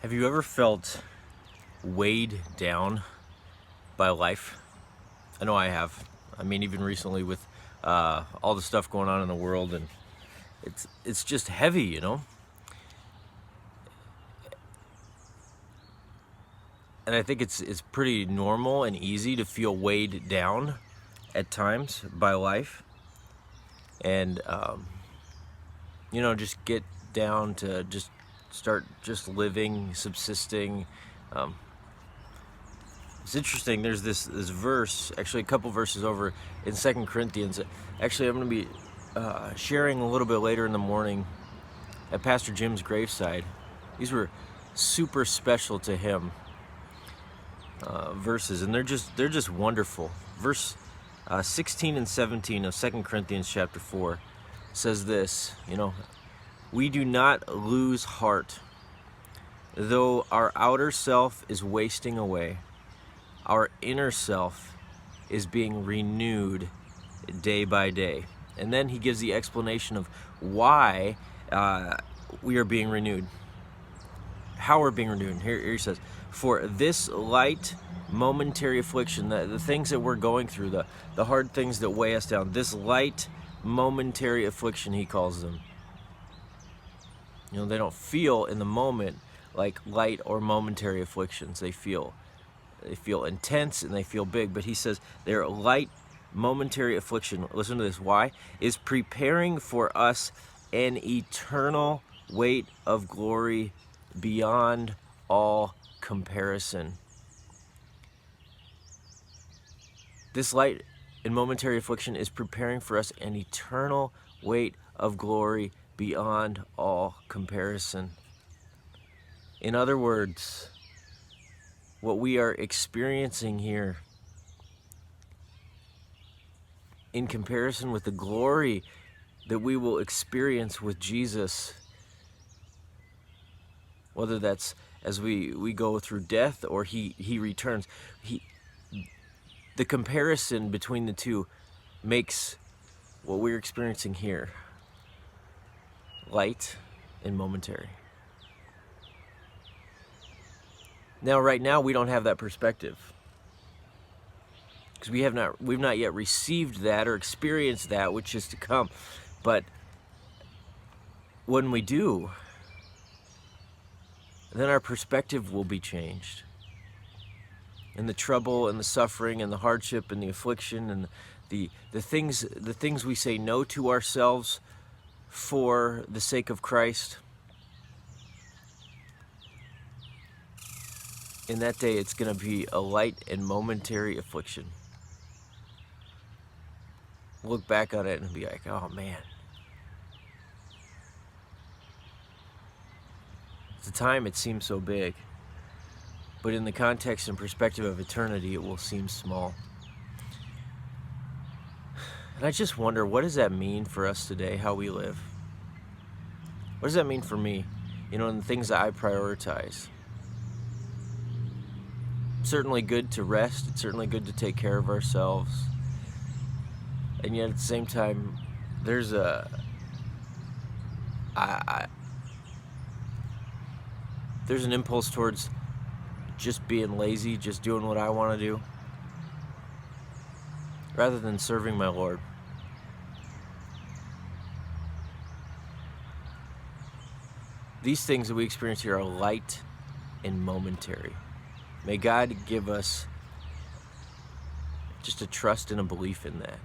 Have you ever felt weighed down by life? I know I have. I mean, even recently with all the stuff going on in the world, and it's just heavy, you know. And I think it's pretty normal and easy to feel weighed down at times by life, and just get down to just start just living, subsisting. Um, It's interesting. There's this verse, actually a couple verses over in 2 Corinthians. Actually, I'm going to be sharing a little bit later in the morning at Pastor Jim's graveside. These were super special to him verses, and they're just wonderful. Verse 16 and 17 of 2 Corinthians chapter 4 says this. We do not lose heart, though our outer self is wasting away. Our inner self is being renewed day by day. And then he gives the explanation of why we are being renewed. How we're being renewed. Here he says, for this light momentary affliction, the things that we're going through, the hard things that weigh us down, this light momentary affliction, he calls them. They don't feel in the moment like light or momentary afflictions. They feel intense and they feel big, but he says they're light momentary affliction. Listen to this. Why? Is preparing for us an eternal weight of glory beyond all comparison. This light and momentary affliction is preparing for us an eternal weight of glory beyond all comparison. In other words, what we are experiencing here, in comparison with the glory that we will experience with Jesus, whether that's as we go through death or he returns, the comparison between the two makes what we're experiencing here light and momentary. Now, right now, we don't have that perspective because we've not yet received that or experienced that which is to come. But when we do, then our perspective will be changed. And the trouble and the suffering and the hardship and the affliction and the things we say no to ourselves for the sake of Christ, in that day, it's going to be a light and momentary affliction. Look back on it and be like, oh man. At the time, it seems so big. But in the context and perspective of eternity, it will seem small. And I just wonder, what does that mean for us today, how we live? What does that mean for me? And the things that I prioritize. Certainly good to rest. It's certainly good to take care of ourselves. And yet at the same time, there's there's an impulse towards just being lazy, just doing what I want to do, rather than serving my Lord. These things that we experience here are light and momentary. May God give us just a trust and a belief in that.